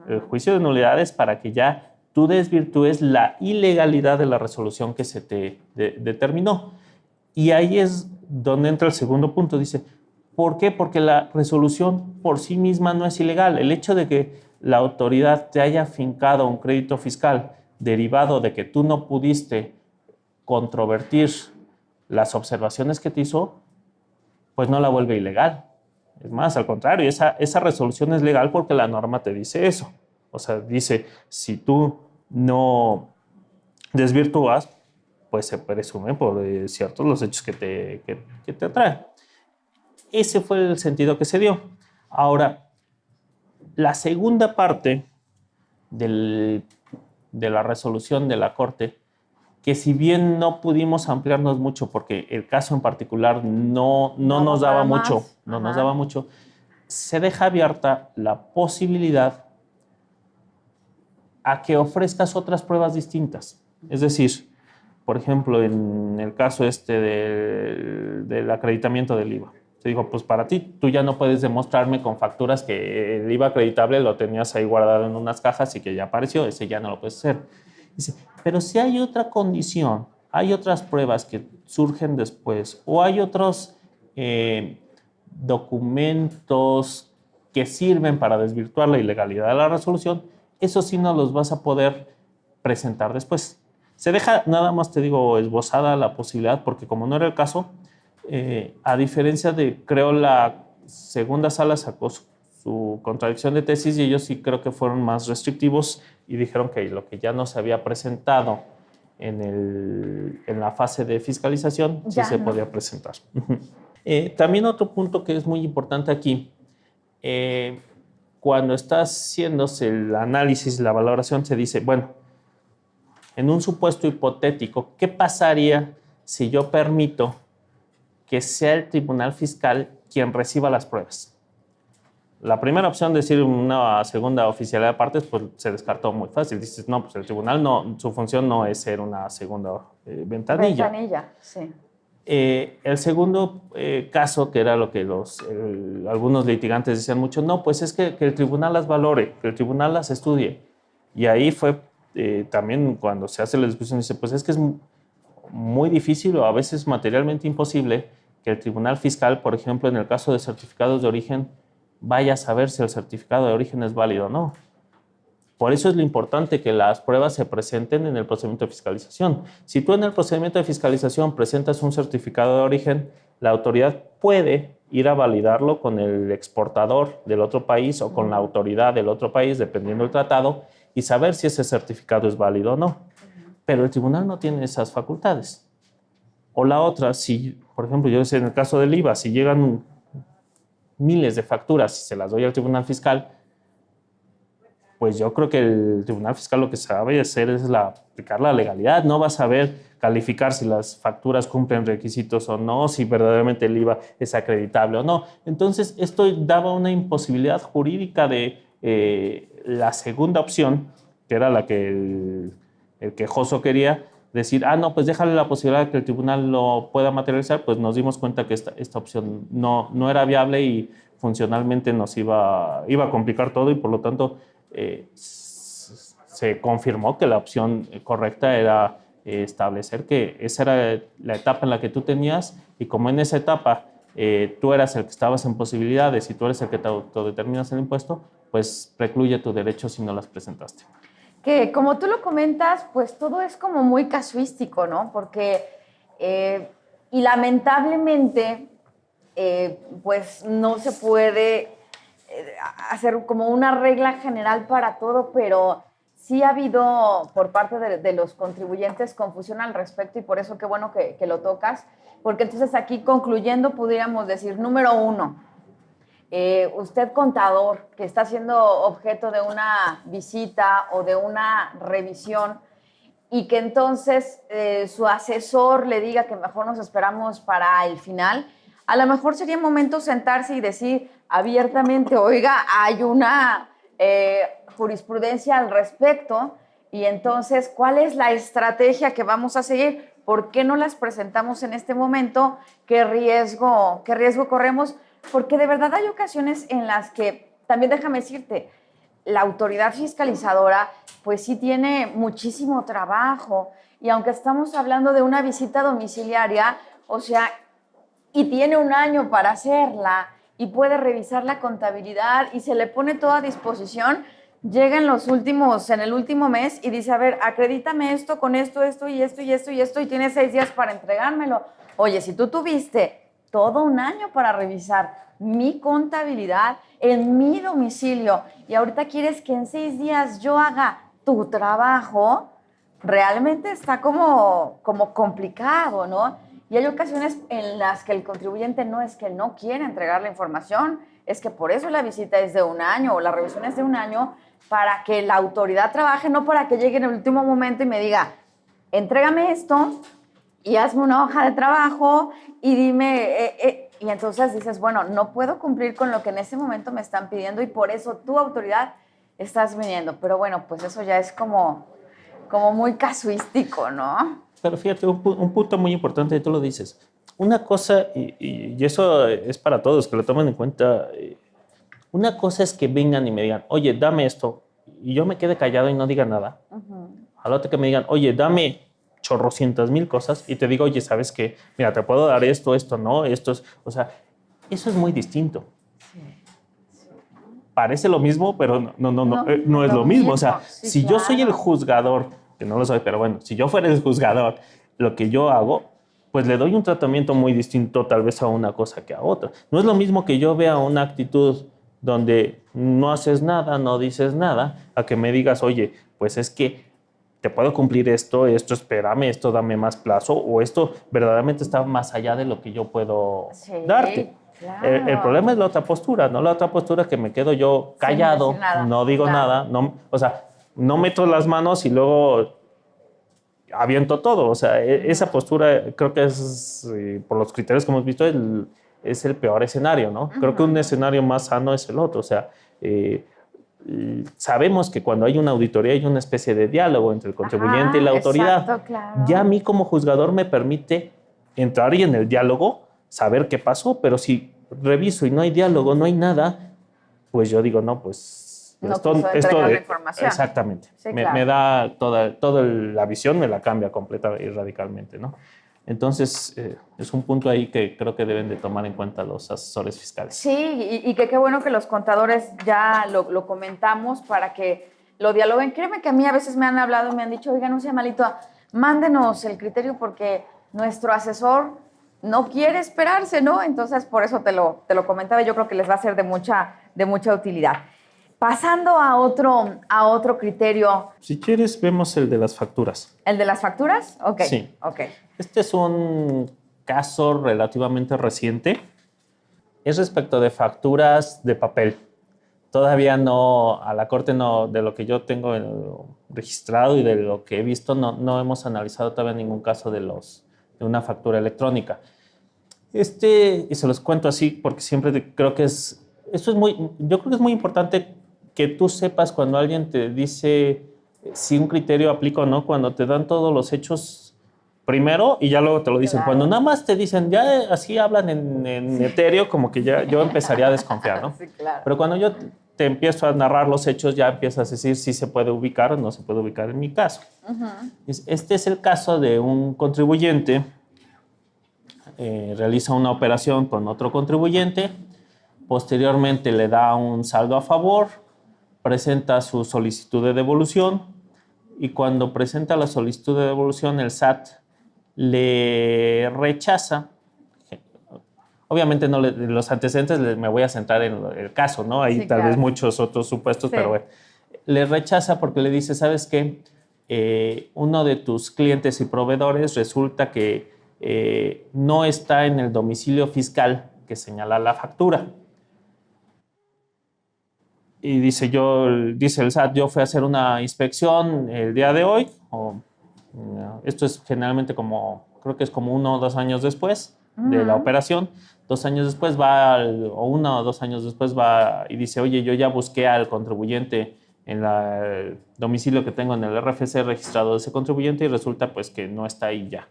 El juicio de nulidad es para que ya tú desvirtúes la ilegalidad de la resolución que se te determinó. Y ahí es donde entra el segundo punto. Dice, ¿por qué? Porque la resolución por sí misma no es ilegal. El hecho de que la autoridad te haya fincado un crédito fiscal derivado de que tú no pudiste controvertir las observaciones que te hizo, pues no la vuelve ilegal. Es más, al contrario, esa resolución es legal porque la norma te dice eso. O sea, dice, si tú no desvirtúas, pues se presume por ciertos los hechos que te atraen. Ese fue el sentido que se dio. Ahora, la segunda parte de la resolución de la Corte, que si bien no pudimos ampliarnos mucho porque el caso en particular no nos daba mucho, se deja abierta la posibilidad a que ofrezcas otras pruebas distintas. Es decir, por ejemplo, en el caso del acreditamiento del IVA, te digo, pues para ti, tú ya no puedes demostrarme con facturas que el IVA acreditable lo tenías ahí guardado en unas cajas y que ya apareció, ese ya no lo puedes hacer. Dice, pero si hay otra condición, hay otras pruebas que surgen después o hay otros documentos que sirven para desvirtuar la ilegalidad de la resolución, eso sí no los vas a poder presentar después. Se deja, nada más te digo, esbozada la posibilidad, porque como no era el caso, a diferencia de, creo, la segunda sala sacó su contradicción de tesis y ellos sí creo que fueron más restrictivos y dijeron que lo que ya no se había presentado en la fase de fiscalización sí se podía presentar. También otro punto que es muy importante aquí, cuando está haciéndose el análisis, la valoración, se dice, bueno, en un supuesto hipotético, ¿qué pasaría si yo permito que sea el tribunal fiscal quien reciba las pruebas? La primera opción, decir una segunda oficialidad de partes, pues se descartó muy fácil. Dices, no, pues el tribunal no, su función no es ser una segunda ventanilla. Ventanilla, sí. El segundo caso, que era lo que algunos litigantes decían mucho, no, pues es que el tribunal las valore, que el tribunal las estudie. Y ahí fue también cuando se hace la discusión, dice, pues es que es muy difícil o a veces materialmente imposible que el tribunal fiscal, por ejemplo, en el caso de certificados de origen, vaya a saber si el certificado de origen es válido o no. Por eso es lo importante que las pruebas se presenten en el procedimiento de fiscalización. Si tú en el procedimiento de fiscalización presentas un certificado de origen, la autoridad puede ir a validarlo con el exportador del otro país o con la autoridad del otro país, dependiendo del tratado, y saber si ese certificado es válido o no. Pero el tribunal no tiene esas facultades. O la otra, si, por ejemplo, yo sé en el caso del IVA, si llegan miles de facturas y se las doy al tribunal fiscal, pues yo creo que el tribunal fiscal lo que sabe hacer es aplicar la legalidad. No va a saber calificar si las facturas cumplen requisitos o no, si verdaderamente el IVA es acreditable o no. Entonces, esto daba una imposibilidad jurídica de la segunda opción, que era la que el quejoso quería, decir, no, pues déjale la posibilidad de que el tribunal lo pueda materializar. Pues nos dimos cuenta que esta opción no era viable y funcionalmente nos iba a complicar todo, y por lo tanto se confirmó que la opción correcta era establecer que esa era la etapa en la que tú tenías, y como en esa etapa tú eras el que estabas en posibilidades y tú eres el que te autodeterminas el impuesto, pues precluye tu derecho si no las presentaste. Que como tú lo comentas, pues todo es como muy casuístico, ¿no? Porque, y lamentablemente, pues no se puede hacer como una regla general para todo, pero sí ha habido por parte de los contribuyentes confusión al respecto, y por eso qué bueno que lo tocas, porque entonces aquí concluyendo pudiéramos decir, número 1, usted contador que está siendo objeto de una visita o de una revisión, y que entonces su asesor le diga que mejor nos esperamos para el final, a lo mejor sería momento sentarse y decir abiertamente, oiga, hay una jurisprudencia al respecto, y entonces, ¿cuál es la estrategia que vamos a seguir? ¿Por qué no las presentamos en este momento? ¿Qué riesgo corremos? Porque de verdad hay ocasiones en las que, también déjame decirte, la autoridad fiscalizadora pues sí tiene muchísimo trabajo, y aunque estamos hablando de una visita domiciliaria, o sea, y tiene un año para hacerla y puede revisar la contabilidad y se le pone todo a disposición, llega en el último mes y dice, a ver, acredítame esto con esto, esto y esto y esto y esto, y tiene 6 días para entregármelo. Oye, si tú tuviste todo un año para revisar mi contabilidad en mi domicilio y ahorita quieres que en 6 días yo haga tu trabajo, realmente está como complicado, ¿no? Y hay ocasiones en las que el contribuyente no es que no quiere entregar la información, es que por eso la visita es de un año o la revisión es de un año, para que la autoridad trabaje, no para que llegue en el último momento y me diga, entrégame esto y hazme una hoja de trabajo y dime, y entonces dices, bueno, no puedo cumplir con lo que en ese momento me están pidiendo, y por eso tu autoridad estás viniendo. Pero bueno, pues eso ya es como muy casuístico, ¿no? Pero fíjate, un punto muy importante, y tú lo dices. Una cosa, y eso es para todos, que lo tomen en cuenta, una cosa es que vengan y me digan, oye, dame esto, y yo me quede callado y no diga nada. A la otra que me digan, oye, dame chorrocientas mil cosas, y te digo, oye, ¿sabes qué? Mira, te puedo dar esto, no, esto es... O sea, eso es muy distinto. Sí. Parece lo mismo, pero no es lo mismo. O sea, sí, si yo soy el juzgador, que no lo soy, pero bueno, si yo fuera el juzgador, lo que yo hago, pues le doy un tratamiento muy distinto tal vez a una cosa que a otra. No es lo mismo que yo vea una actitud donde no haces nada, no dices nada, a que me digas, oye, pues es que te puedo cumplir esto, espérame, esto dame más plazo, o esto verdaderamente está más allá de lo que yo puedo darte. Claro. El problema es la otra postura, ¿no? La otra postura que me quedo yo callado, no digo nada, o sea, no meto las manos y luego aviento todo. O sea, esa postura creo que es, por los criterios que hemos visto, es el peor escenario, ¿no? Creo que un escenario más sano es el otro. O sea, sabemos que cuando hay una auditoría hay una especie de diálogo entre el contribuyente y la autoridad. Exacto, claro. Ya a mí como juzgador me permite entrar y en el diálogo saber qué pasó, pero si reviso y no hay diálogo, no hay nada, pues yo digo, no, pues no esto la información. Exactamente. Sí, claro. Me da toda la visión, me la cambia completa y radicalmente, ¿no? Entonces, es un punto ahí que creo que deben de tomar en cuenta los asesores fiscales. Sí, y que qué bueno que los contadores ya lo comentamos para que lo dialoguen. Créeme que a mí a veces me han hablado y me han dicho, oiga, no sea malito, mándenos el criterio porque nuestro asesor no quiere esperarse, ¿no? Entonces, por eso te lo comentaba, yo creo que les va a ser de mucha utilidad. Pasando a otro criterio. Si quieres, vemos el de las facturas. ¿El de las facturas? Ok. Sí. Okay. Este es un caso relativamente reciente. Es respecto de facturas de papel. Todavía no, a la Corte no, de lo que yo tengo registrado y de lo que he visto, no hemos analizado todavía ningún caso de una factura electrónica. Y se los cuento así porque siempre creo que yo creo que es muy importante que tú sepas cuando alguien te dice si un criterio aplica o no, cuando te dan todos los hechos primero y ya luego te lo dicen. Claro. Cuando nada más te dicen, ya así hablan en etéreo, como que ya yo empezaría a desconfiar, ¿no? Sí, claro. Pero cuando yo te empiezo a narrar los hechos, ya empiezas a decir si se puede ubicar o no se puede ubicar en mi caso. Uh-huh. Este es el caso de un contribuyente, realiza una operación con otro contribuyente, posteriormente le da un saldo a favor, presenta su solicitud de devolución y cuando presenta la solicitud de devolución el SAT le rechaza. Obviamente no los antecedentes me voy a centrar en el caso, ¿no? Hay sí, tal vez muchos otros supuestos, sí. Pero bueno, le rechaza porque le dice, ¿sabes qué? Uno de tus clientes y proveedores resulta que no está en el domicilio fiscal que señala la factura. Y dice el SAT, yo fui a hacer una inspección el día de hoy, esto es generalmente creo que es como 1 o 2 años después de la operación. 2 años después o 1 o 2 años después va y dice, oye, yo ya busqué al contribuyente en el domicilio que tengo en el RFC registrado de ese contribuyente y resulta pues que no está ahí ya.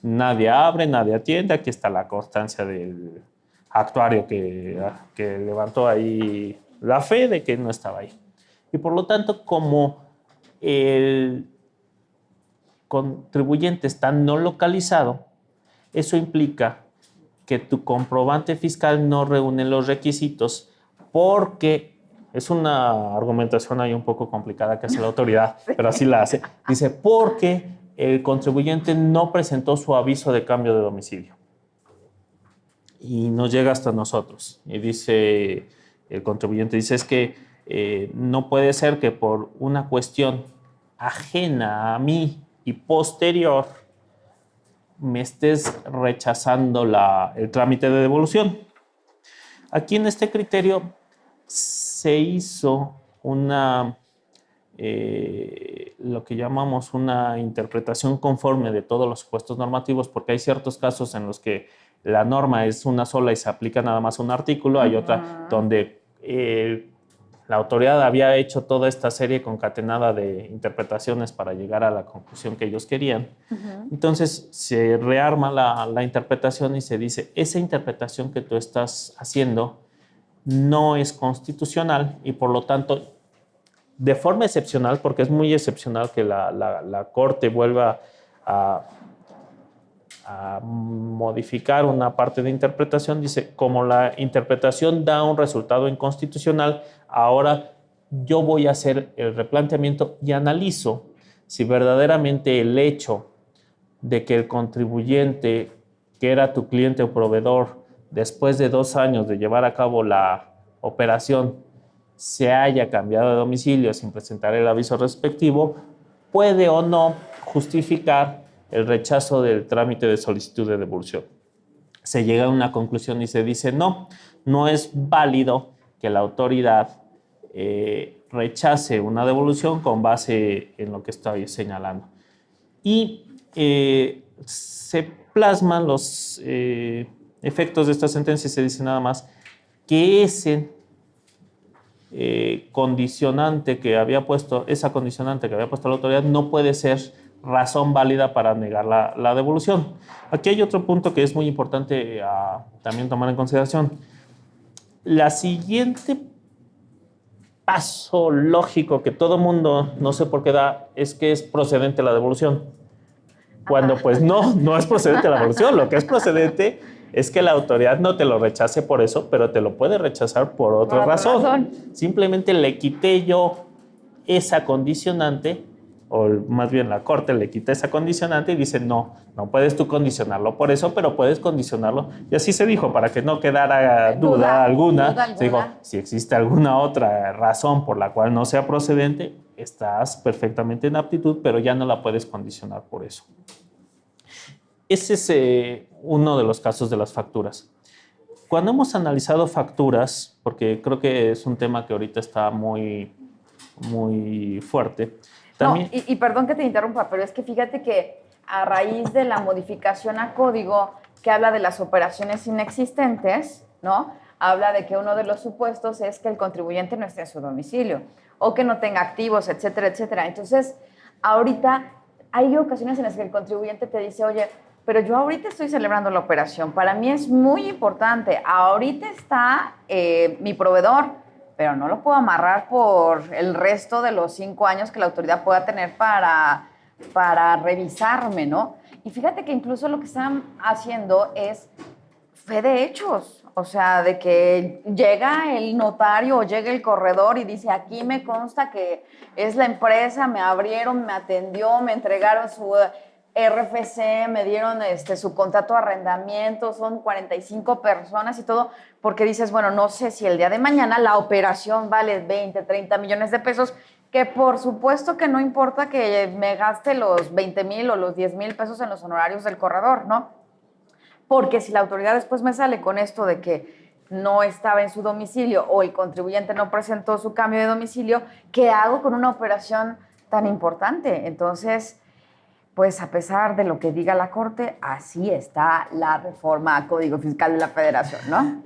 Nadie abre, nadie atiende, aquí está la constancia del actuario que levantó ahí la fe de que no estaba ahí. Y por lo tanto, como el contribuyente está no localizado, eso implica que tu comprobante fiscal no reúne los requisitos porque es una argumentación ahí un poco complicada que hace la autoridad, pero así la hace. Dice, porque el contribuyente no presentó su aviso de cambio de domicilio. Y nos llega hasta nosotros. Y dice, el contribuyente dice, es que no puede ser que por una cuestión ajena a mí y posterior me estés rechazando el trámite de devolución. Aquí en este criterio se hizo lo que llamamos una interpretación conforme de todos los supuestos normativos, porque hay ciertos casos en los que la norma es una sola y se aplica nada más un artículo, hay otra donde la autoridad había hecho toda esta serie concatenada de interpretaciones para llegar a la conclusión que ellos querían. Entonces se rearma la interpretación y se dice, esa interpretación que tú estás haciendo no es constitucional y por lo tanto, de forma excepcional, porque es muy excepcional que la Corte vuelva a modificar una parte de interpretación, dice, como la interpretación da un resultado inconstitucional, ahora yo voy a hacer el replanteamiento y analizo si verdaderamente el hecho de que el contribuyente, que era tu cliente o proveedor, después de 2 años de llevar a cabo la operación, se haya cambiado de domicilio sin presentar el aviso respectivo, puede o no justificar el rechazo del trámite de solicitud de devolución. Se llega a una conclusión y se dice, no es válido que la autoridad rechace una devolución con base en lo que estoy señalando. Y se plasman los efectos de esta sentencia y se dice nada más que ese condicionante que había puesto la autoridad no puede ser razón válida para negar la devolución. Aquí hay otro punto que es muy importante también tomar en consideración. La siguiente paso lógico que todo mundo, no sé por qué da, es que es procedente la devolución. Cuando pues no es procedente la devolución. Lo que es procedente es que la autoridad no te lo rechace por eso, pero te lo puede rechazar por otra razón. Simplemente le quité yo esa condicionante o más bien la Corte le quita esa condicionante y dice, no puedes tú condicionarlo por eso, pero puedes condicionarlo. Y así se dijo, para que no quedara duda alguna. Se dijo, si existe alguna otra razón por la cual no sea procedente, estás perfectamente en aptitud, pero ya no la puedes condicionar por eso. Ese es uno de los casos de las facturas. Cuando hemos analizado facturas, porque creo que es un tema que ahorita está muy fuerte. También... No, y perdón que te interrumpa, pero es que fíjate que a raíz de la modificación a código que habla de las operaciones inexistentes, ¿no? Habla de que uno de los supuestos es que el contribuyente no esté en su domicilio o que no tenga activos, etcétera, etcétera. Entonces, ahorita hay ocasiones en las que el contribuyente te dice, oye, pero yo ahorita estoy celebrando la operación, para mí es muy importante, ahorita está mi proveedor, pero no lo puedo amarrar por el resto de los 5 años que la autoridad pueda tener para revisarme, ¿no? Y fíjate que incluso lo que están haciendo es fe de hechos, o sea, de que llega el notario o llega el corredor y dice, aquí me consta que es la empresa, me abrieron, me atendió, me entregaron su RFC, me dieron su contrato de arrendamiento, son 45 personas y todo, porque dices, bueno, no sé si el día de mañana la operación vale 20, 30 millones de pesos, que por supuesto que no importa que me gaste los 20,000 o los 10,000 pesos en los honorarios del corredor, ¿no? Porque si la autoridad después me sale con esto de que no estaba en su domicilio o el contribuyente no presentó su cambio de domicilio, ¿qué hago con una operación tan importante? Entonces, pues a pesar de lo que diga la Corte, así está la reforma al Código Fiscal de la Federación, ¿no?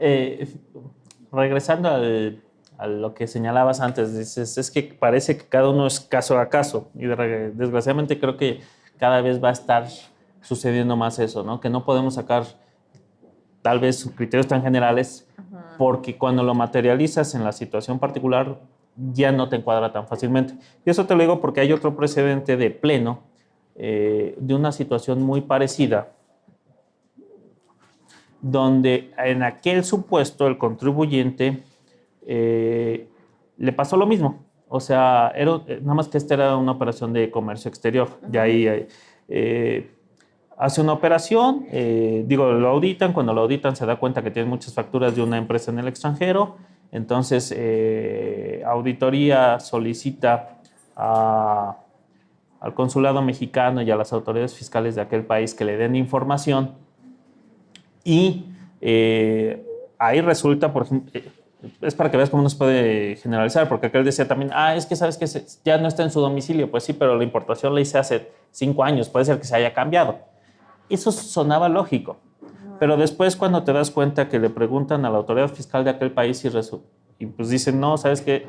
Regresando a lo que señalabas antes, dices, es que parece que cada uno es caso a caso y desgraciadamente creo que cada vez va a estar sucediendo más eso, ¿no? Que no podemos sacar tal vez criterios tan generales porque cuando lo materializas en la situación particular ya no te encuadra tan fácilmente. Y eso te lo digo porque hay otro precedente de pleno de una situación muy parecida, donde en aquel supuesto el contribuyente le pasó lo mismo. O sea, nada más que esta era una operación de comercio exterior. De ahí hace una operación, lo auditan. Cuando lo auditan se da cuenta que tiene muchas facturas de una empresa en el extranjero. Entonces, auditoría solicita al consulado mexicano y a las autoridades fiscales de aquel país que le den información y ahí resulta, por ejemplo, es para que veas cómo nos puede generalizar, porque aquel decía también, es que sabes que ya no está en su domicilio. Pues sí, pero la importación la hice hace 5 años, puede ser que se haya cambiado. Eso sonaba lógico, pero después cuando te das cuenta que le preguntan a la autoridad fiscal de aquel país y pues dicen, no, sabes que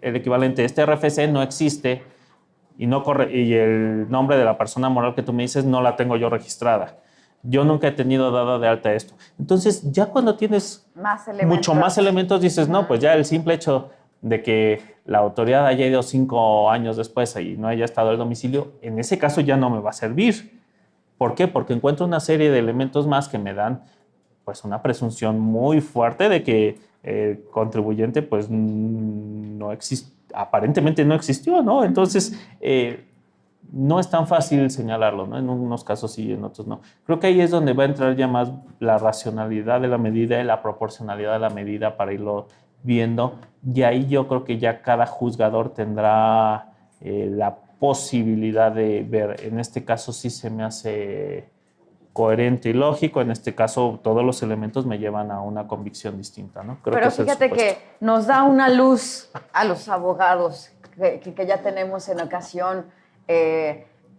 el equivalente, este RFC no existe, y no corre, y el nombre de la persona moral que tú me dices no la tengo yo registrada. Yo nunca he tenido dada de alta esto. Entonces, ya cuando tienes mucho más elementos, dices, no, pues ya el simple hecho de que la autoridad haya ido 5 años después y no haya estado el domicilio, en ese caso ya no me va a servir. ¿Por qué? Porque encuentro una serie de elementos más que me dan pues una presunción muy fuerte de que el contribuyente pues no existe. Aparentemente no existió, ¿no? Entonces, no es tan fácil señalarlo, ¿no? En unos casos sí, en otros no. Creo que ahí es donde va a entrar ya más la racionalidad de la medida y la proporcionalidad de la medida para irlo viendo. Y ahí yo creo que ya cada juzgador tendrá la posibilidad de ver. En este caso sí se me hace coherente y lógico. En este caso todos los elementos me llevan a una convicción distinta, ¿no? Creo Pero fíjate que nos da una luz a los abogados que ya tenemos en ocasión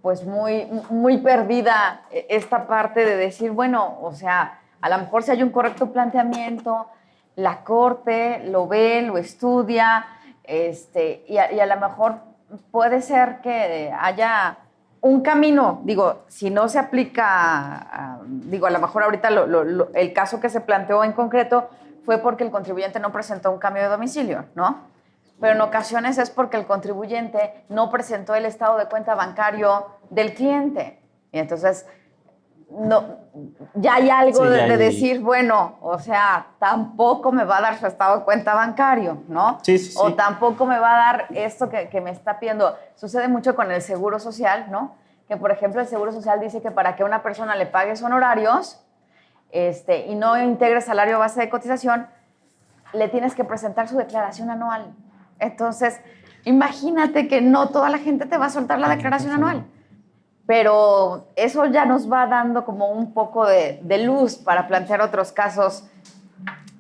pues muy perdida esta parte de decir, bueno, o sea, a lo mejor si hay un correcto planteamiento, la Corte lo ve, lo estudia, y a lo mejor puede ser que haya un camino, digo, si no se aplica, a lo mejor ahorita el caso que se planteó en concreto fue porque el contribuyente no presentó un cambio de domicilio, ¿no? Pero en ocasiones es porque el contribuyente no presentó el estado de cuenta bancario del cliente. Y entonces, no, ya hay algo Sí, de decir, bueno, o sea, tampoco me va a dar su estado de cuenta bancario, ¿no? Sí. O tampoco me va a dar esto que me está pidiendo. Sucede mucho con el Seguro Social, ¿no? Que, por ejemplo, el Seguro Social dice que para que una persona le pagues honorarios y no integre salario a base de cotización, le tienes que presentar su declaración anual. Entonces, imagínate que no toda la gente te va a soltar la declaración anual. Pero eso ya nos va dando como un poco de luz para plantear otros casos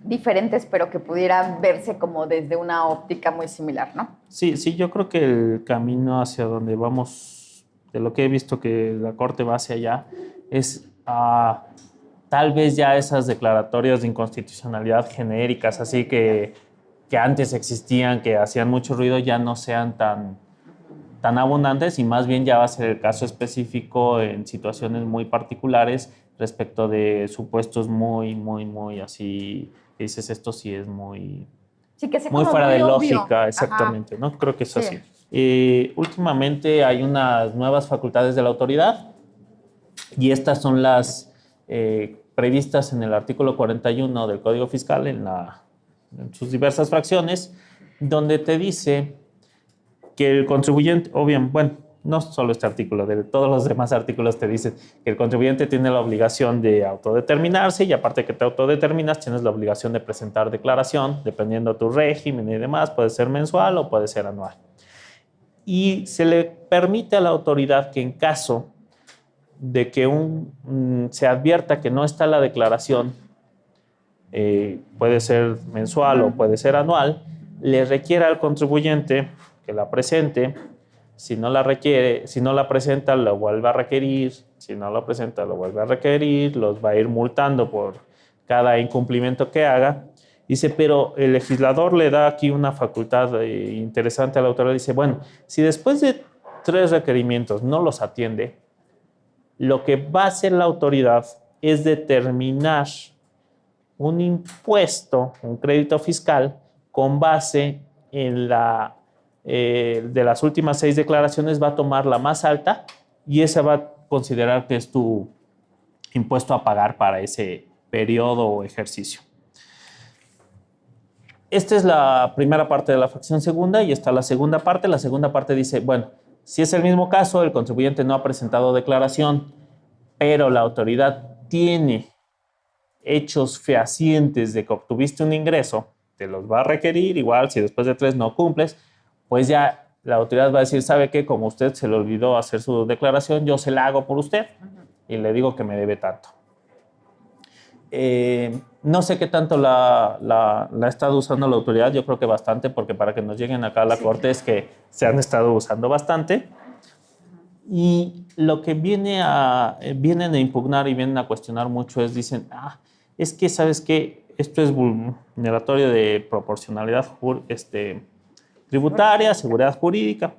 diferentes, pero que pudieran verse como desde una óptica muy similar, ¿no? Sí, yo creo que el camino hacia donde vamos, de lo que he visto que la Corte va hacia allá, es tal vez ya esas declaratorias de inconstitucionalidad genéricas, así que antes existían, que hacían mucho ruido, ya no sean tan abundantes y más bien ya va a ser el caso específico en situaciones muy particulares respecto de supuestos muy así, que dices esto sí es muy, sí, que muy fuera de obvio. lógica, exactamente, Ajá. ¿no? Creo que es Sí. así. Últimamente hay unas nuevas facultades de la autoridad y estas son las previstas en el artículo 41 del Código Fiscal en sus diversas fracciones, donde te dice que el contribuyente, o bien, bueno, no solo este artículo, de todos los demás artículos te dicen que el contribuyente tiene la obligación de autodeterminarse y aparte que te autodeterminas, tienes la obligación de presentar declaración, dependiendo de tu régimen y demás, puede ser mensual o puede ser anual. Y se le permite a la autoridad que en caso de que se advierta que no está la declaración, puede ser mensual o puede ser anual, le requiera al contribuyente que la presente. Si no la requiere, si no la presenta, lo vuelve a requerir. Si no la presenta, lo vuelve a requerir. Los va a ir multando por cada incumplimiento que haga. Dice, pero el legislador le da aquí una facultad interesante a la autoridad. Dice, bueno, si después de 3 requerimientos no los atiende, lo que va a hacer la autoridad es determinar un impuesto, un crédito fiscal, con base en de las últimas 6 declaraciones, va a tomar la más alta y esa va a considerar que es tu impuesto a pagar para ese periodo o ejercicio. Esta es la primera parte de la fracción segunda y está la segunda parte. La segunda parte dice, bueno, si es el mismo caso, el contribuyente no ha presentado declaración, pero la autoridad tiene hechos fehacientes de que obtuviste un ingreso, te los va a requerir. Igual, si después de 3 no cumples, pues ya la autoridad va a decir, ¿sabe qué? Como usted se le olvidó hacer su declaración, yo se la hago por usted y le digo que me debe tanto. No sé qué tanto la ha estado usando la autoridad, yo creo que bastante, porque para que nos lleguen acá a la Corte es que se han estado usando bastante. Y lo que vienen a impugnar y vienen a cuestionar mucho es, dicen, es que, ¿sabes qué? Esto es vulneratorio de proporcionalidad tributaria, seguridad jurídica.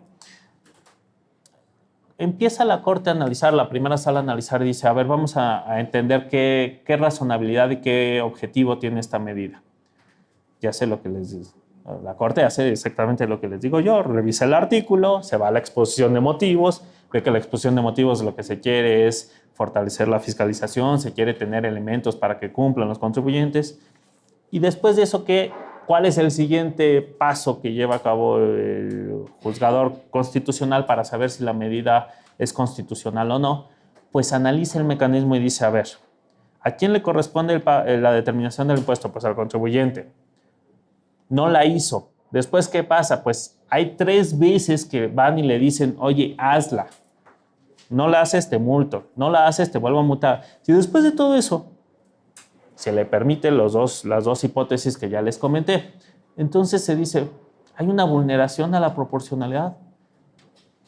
Empieza la Corte a analizar, la primera sala a analizar y dice, a ver, vamos a entender qué razonabilidad y qué objetivo tiene esta medida. Ya sé lo que les digo. La Corte hace exactamente lo que les digo yo, revisa el artículo, se va a la exposición de motivos, ve que la exposición de motivos lo que se quiere es fortalecer la fiscalización, se quiere tener elementos para que cumplan los contribuyentes. Y después de eso, ¿cuál es el siguiente paso que lleva a cabo el juzgador constitucional para saber si la medida es constitucional o no? Pues analiza el mecanismo y dice, a ver, ¿a quién le corresponde la determinación del impuesto? Pues al contribuyente. No la hizo. Después, ¿qué pasa? Pues hay 3 veces que van y le dicen, oye, hazla. No la haces, te multo. No la haces, te vuelvo a multar. Si después de todo eso se le permite las dos hipótesis que ya les comenté, entonces se dice, hay una vulneración a la proporcionalidad.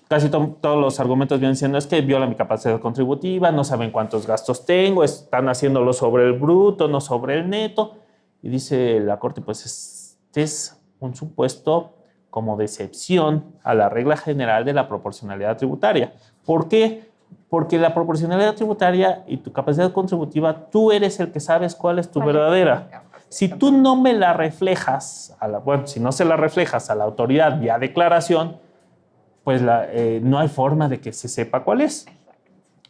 Casi todos los argumentos vienen diciendo, es que viola mi capacidad contributiva, no saben cuántos gastos tengo, están haciéndolo sobre el bruto, no sobre el neto. Y dice la Corte, pues este es un supuesto como de excepción a la regla general de la proporcionalidad tributaria. ¿Por qué? Porque la proporcionalidad tributaria y tu capacidad contributiva, tú eres el que sabes cuál es tu verdadera. Si tú no me la reflejas, si no se la reflejas a la autoridad vía declaración, pues no hay forma de que se sepa cuál es.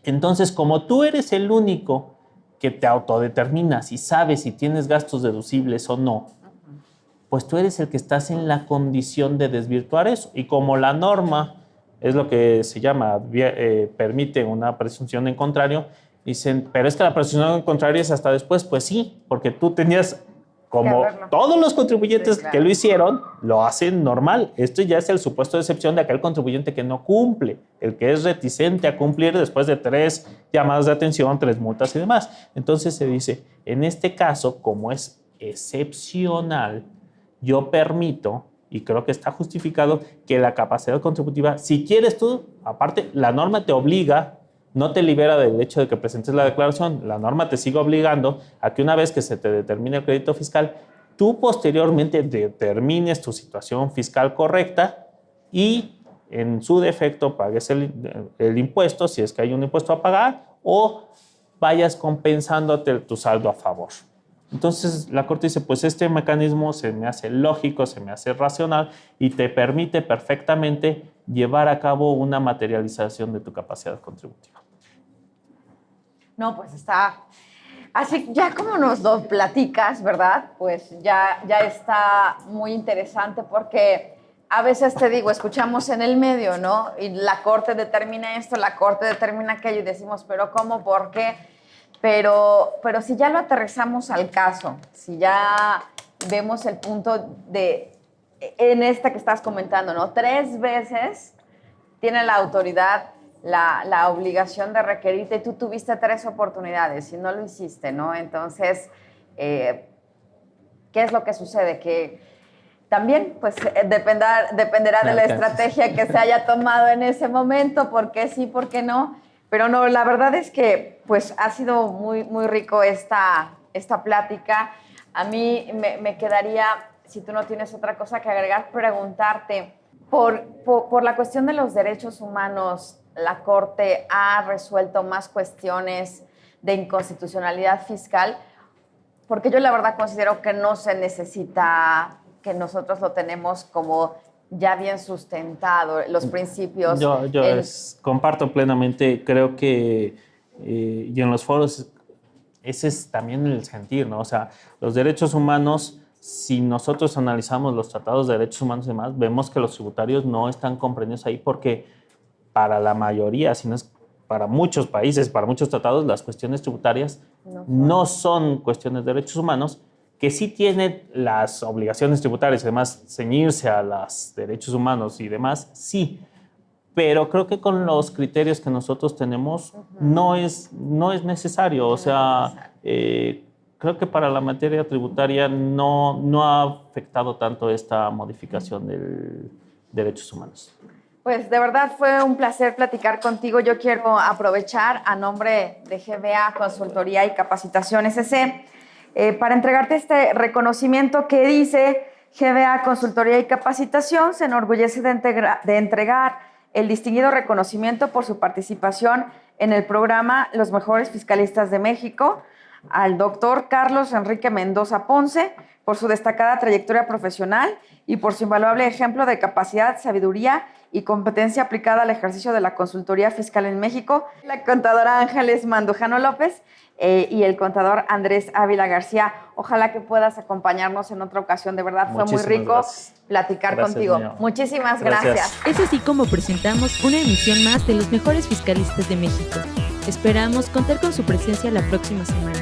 Entonces, como tú eres el único que te autodeterminas y sabes si tienes gastos deducibles o no, pues tú eres el que estás en la condición de desvirtuar eso. Y como la norma es lo que se llama, permite una presunción en contrario, dicen, pero es que la presunción en contrario es hasta después. Pues sí, porque tú tenías, como todos los contribuyentes que lo hicieron, lo hacen normal. Esto ya es el supuesto de excepción de aquel contribuyente que no cumple, el que es reticente a cumplir después de 3 llamadas de atención, 3 multas y demás. Entonces se dice, en este caso, como es excepcional, yo permito, y creo que está justificado, que la capacidad contributiva, si quieres tú, aparte, la norma te obliga, no te libera del hecho de que presentes la declaración, la norma te sigue obligando a que una vez que se te determine el crédito fiscal, tú posteriormente determines tu situación fiscal correcta y en su defecto pagues el impuesto, si es que hay un impuesto a pagar, o vayas compensándote tu saldo a favor. Entonces la Corte dice, pues este mecanismo se me hace lógico, se me hace racional y te permite perfectamente llevar a cabo una materialización de tu capacidad contributiva. No, pues está... Así, ya como nos lo platicas, ¿verdad? Pues ya está muy interesante porque a veces te digo, escuchamos en el medio, ¿no? Y la Corte determina esto, la Corte determina aquello y decimos, ¿pero cómo? ¿Por qué? Pero si ya lo aterrizamos al caso, si ya vemos el punto en esta que estás comentando, ¿no? 3 veces tiene la autoridad la obligación de requerirte y tú tuviste 3 oportunidades y no lo hiciste, ¿no? Entonces, ¿qué es lo que sucede? Que también, pues, dependerá de la estrategia que se haya tomado en ese momento, por qué sí, por qué no. Pero no, la verdad es que pues ha sido muy, muy rico esta plática. A mí me quedaría, si tú no tienes otra cosa que agregar, preguntarte, por la cuestión de los derechos humanos, ¿la Corte ha resuelto más cuestiones de inconstitucionalidad fiscal? Porque yo la verdad considero que no se necesita, que nosotros lo tenemos como ya bien sustentado, los principios. Yo comparto plenamente, creo que, y en los foros, ese es también el sentir, ¿no? O sea, los derechos humanos, si nosotros analizamos los tratados de derechos humanos y demás, vemos que los tributarios no están comprendidos ahí porque para la mayoría, si no es para muchos países, para muchos tratados, las cuestiones tributarias no son cuestiones de derechos humanos, que sí tiene las obligaciones tributarias y además ceñirse a los derechos humanos y demás, sí. Pero creo que con los criterios que nosotros tenemos no es necesario. O sea, creo que para la materia tributaria no ha afectado tanto esta modificación de derechos humanos. Pues de verdad fue un placer platicar contigo. Yo quiero aprovechar a nombre de GBA Consultoría y Capacitación SC para entregarte este reconocimiento que dice: GBA Consultoría y Capacitación se enorgullece de entregar el distinguido reconocimiento por su participación en el programa Los Mejores Fiscalistas de México al doctor Carlos Enrique Mendoza Ponce por su destacada trayectoria profesional y por su invaluable ejemplo de capacidad, sabiduría y competencia aplicada al ejercicio de la consultoría fiscal en México. La contadora Ángeles Mandujano López y el contador Andrés Ávila García. Ojalá que puedas acompañarnos en otra ocasión. De verdad fue muy rico platicar contigo. Mío. Muchísimas gracias. Es así como presentamos una emisión más de Los Mejores Fiscalistas de México. Esperamos contar con su presencia la próxima semana.